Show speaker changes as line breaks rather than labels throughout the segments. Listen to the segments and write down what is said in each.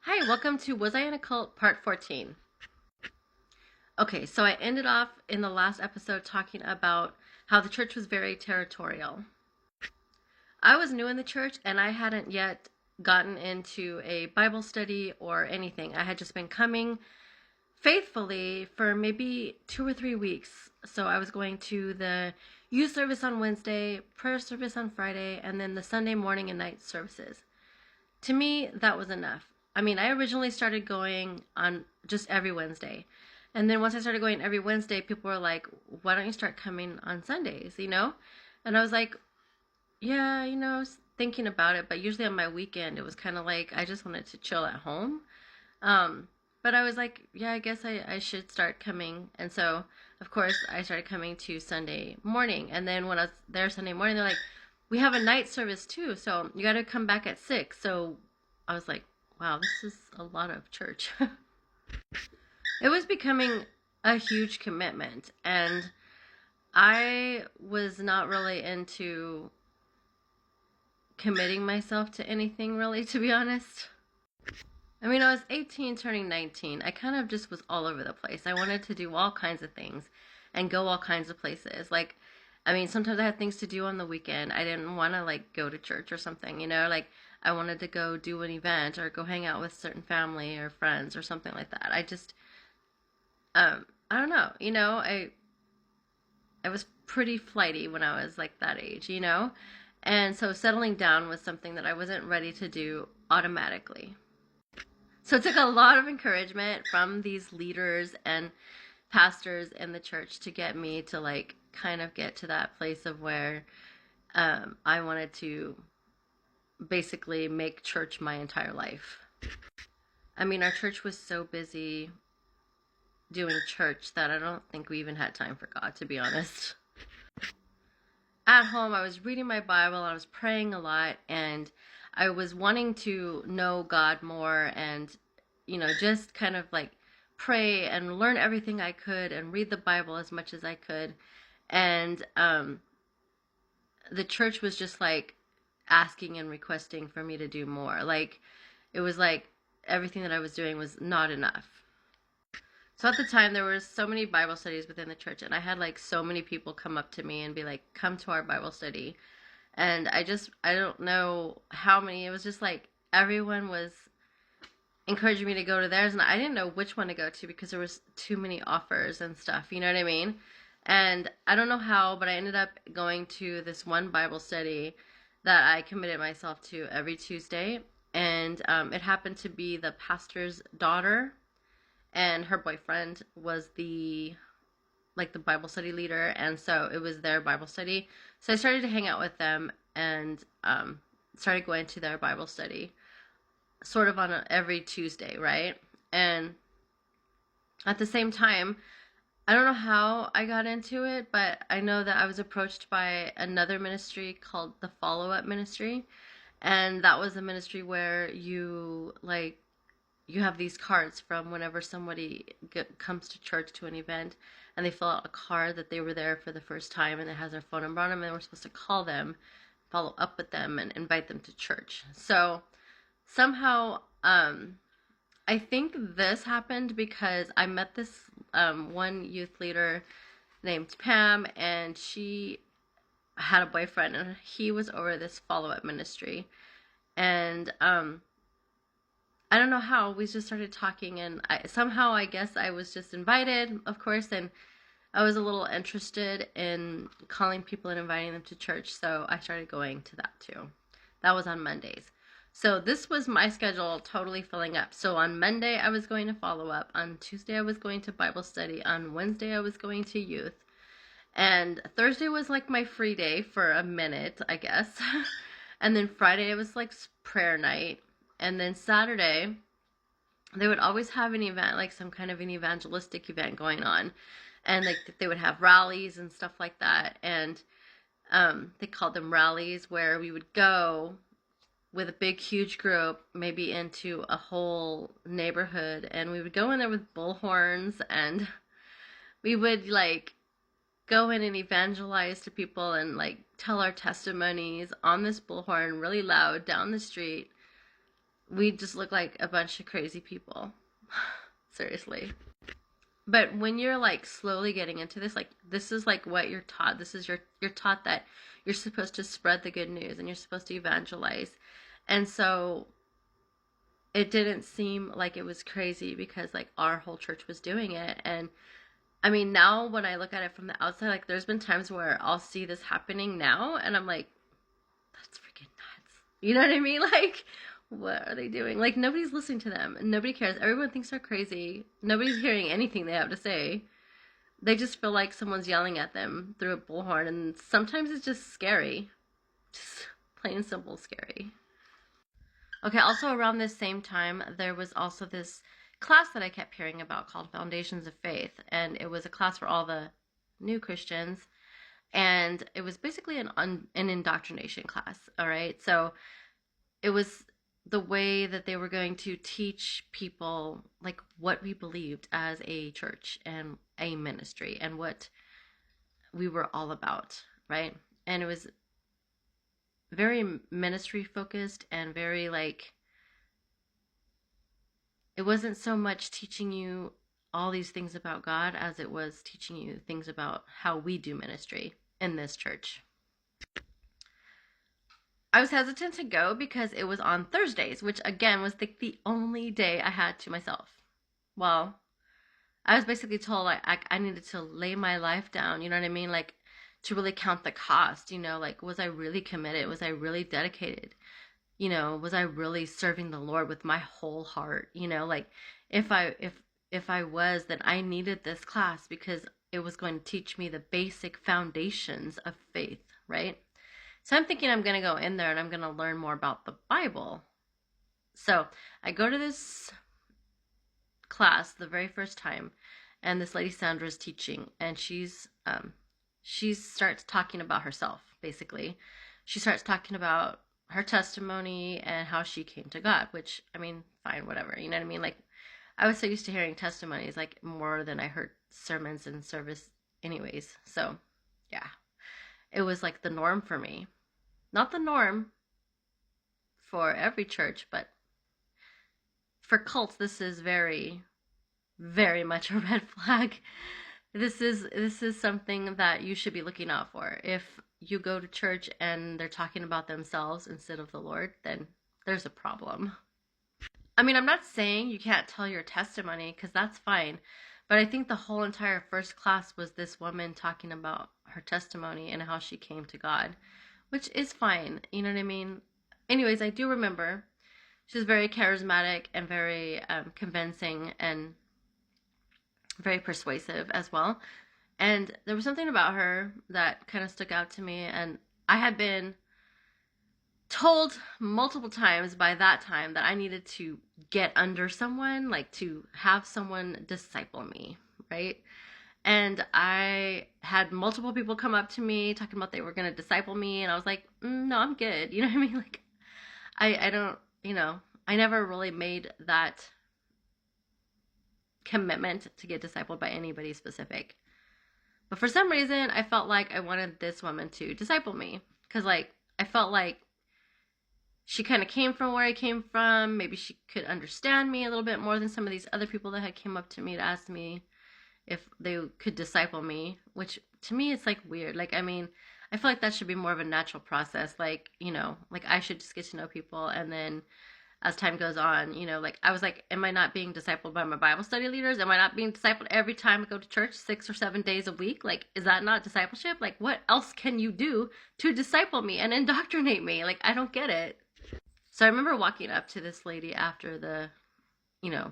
Hi, welcome to Was I in a Cult Part 14. Okay, so I ended off in the last episode talking about how the church was very territorial. I was new in the church and I hadn't yet gotten into a Bible study or anything. I had just been coming faithfully for maybe 2 or 3 weeks. So I was going to the youth service on Wednesday, prayer service on Friday, and then the Sunday morning and night services. To me, that was enough. I mean, I originally started going on just every Wednesday. And then once I started going every Wednesday, people were like, why don't you start coming on Sundays? And I was like, yeah, I was thinking about it, but usually on my weekend, it was kind of like I just wanted to chill at home. Um, but I was like, yeah, I guess I should start coming. And so, of course, I started coming to Sunday morning. And then when I was there Sunday morning, they're like, we have a night service too, so you got to come back at 6. So I was like, wow, this is a lot of church. It was becoming a huge commitment, and I was not really into committing myself to anything, really, to be honest. I mean, I was 18 turning 19. I kind of just was all over the place. I wanted to do all kinds of things and go all kinds of places. Like, I mean, sometimes I had things to do on the weekend. I didn't want to like go to church or something. Like I wanted to go do an event or go hang out with certain family or friends or something like that. I don't know. I was pretty flighty when I was like that age. And so settling down was something that I wasn't ready to do automatically. So it took a lot of encouragement from these leaders and pastors in the church to get me to like kind of get to that place of where I wanted to basically make church my entire life. I mean, our church was so busy doing church that I don't think we even had time for God, to be honest. At home, I was reading my Bible, I was praying a lot, and I was wanting to know God more and, just kind of like pray and learn everything I could and read the Bible as much as I could. And the church was just like asking and requesting for me to do more. Like, it was like everything that I was doing was not enough. So at the time, there were so many Bible studies within the church, and I had like so many people come up to me and be like, "Come to our Bible study." And I don't know how many. It was just like everyone was encouraging me to go to theirs, and I didn't know which one to go to because there was too many offers and stuff. You know what I mean? And I don't know how, but I ended up going to this one Bible study that I committed myself to every Tuesday, and it happened to be the pastor's daughter and her boyfriend was the Bible study leader, and so it was their Bible study. So I started to hang out with them and started going to their Bible study, sort of on every Tuesday, right? And at the same time, I don't know how I got into it, but I know that I was approached by another ministry called the Follow Up Ministry, and that was a ministry where you have these cards from whenever somebody comes to church to an event, and they fill out a card that they were there for the first time, and it has their phone number on them, and we're supposed to call them, follow up with them, and invite them to church. So somehow, I think this happened because I met this one youth leader named Pam, and she had a boyfriend, and he was over this follow-up ministry. And I don't know how we just started talking, and somehow I guess I was just invited, of course, and I was a little interested in calling people and inviting them to church, so I started going to that too. That was on Mondays. So this was my schedule totally filling up. So on Monday I was going to follow up, on Tuesday I was going to Bible study, on Wednesday I was going to youth, and Thursday was like my free day for a minute, I guess. And then Friday it was like prayer night. And then Saturday, they would always have an event, like some kind of an evangelistic event going on. And like they would have rallies and stuff like that. And they called them rallies, where we would go with a big, huge group, maybe into a whole neighborhood. And we would go in there with bullhorns, and we would like go in and evangelize to people and like tell our testimonies on this bullhorn really loud down the street We just look like a bunch of crazy people. Seriously. But when you're like slowly getting into this, like this is like what you're taught. This is you're taught that you're supposed to spread the good news and you're supposed to evangelize. And so it didn't seem like it was crazy because like our whole church was doing it. And I mean, now when I look at it from the outside, like there's been times where I'll see this happening now and I'm like, that's freaking nuts. You know what I mean? Like, what are they doing? Like, nobody's listening to them. Nobody cares. Everyone thinks they're crazy. Nobody's hearing anything they have to say. They just feel like someone's yelling at them through a bullhorn, and sometimes it's just scary. Just plain and simple scary. Okay, also around this same time, there was also this class that I kept hearing about called Foundations of Faith, and it was a class for all the new Christians, and it was basically an indoctrination class, all right? So it was the way that they were going to teach people like what we believed as a church and a ministry and what we were all about, right? And it was very ministry focused and very like, it wasn't so much teaching you all these things about God as it was teaching you things about how we do ministry in this church. I was hesitant to go because it was on Thursdays, which again was the only day I had to myself. Well, I was basically told like I needed to lay my life down, you know what I mean? Like to really count the cost, you know, like was I really committed? Was I really dedicated? You know, was I really serving the Lord with my whole heart? You know, like if I was, then I needed this class because it was going to teach me the basic foundations of faith, right? So I'm thinking I'm going to go in there and I'm going to learn more about the Bible. So I go to this class the very first time, and this lady Sandra is teaching, and she starts talking about herself. Basically, she starts talking about her testimony and how she came to God. Which I mean, fine, whatever. You know what I mean? Like I was so used to hearing testimonies, like more than I heard sermons in service, anyways. So yeah, it was like the norm for me. Not the norm for every church, but for cults, this is very, very much a red flag. This is something that you should be looking out for. If you go to church and they're talking about themselves instead of the Lord, then there's a problem. I mean, I'm not saying you can't tell your testimony because that's fine, but I think the whole entire first class was this woman talking about her testimony and how she came to God, which is fine. You know what I mean? Anyways, I do remember she's very charismatic and very convincing and very persuasive as well. And there was something about her that kind of stuck out to me. And I had been told multiple times by that time that I needed to get under someone, like to have someone disciple me, right? And I had multiple people come up to me talking about they were going to disciple me. And I was like, no, I'm good. You know what I mean? Like, I don't, you know, I never really made that commitment to get discipled by anybody specific. But for some reason, I felt like I wanted this woman to disciple me. Because, like, I felt like she kind of came from where I came from. Maybe she could understand me a little bit more than some of these other people that had came up to me to ask me if they could disciple me. Which, to me, it's, like, weird. Like, I mean, I feel like that should be more of a natural process. Like, you know, like, I should just get to know people and then as time goes on, you know, like I was like, am I not being discipled by my Bible study leaders? Am I not being discipled every time I go to church 6 or 7 days a week? Like, is that not discipleship? Like, what else can you do to disciple me and indoctrinate me? Like, I don't get it. So I remember walking up to this lady after the, you know,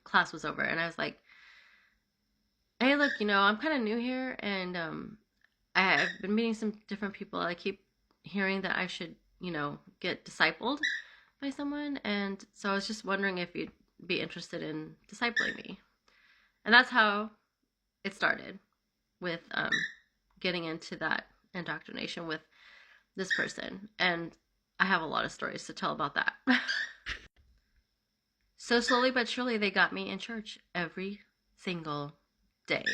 class was over, and I was like, hey, look, you know, I'm kind of new here, and I've been meeting some different people. I keep hearing that I should, you know, get discipled by someone, and so I was just wondering if you'd be interested in discipling me. And that's how it started, with getting into that indoctrination with this person. And I have a lot of stories to tell about that. So slowly but surely they got me in church every single day.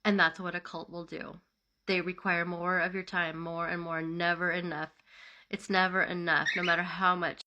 And that's what a cult will do. They require more of your time, more and more, never enough. It's never enough, no matter how much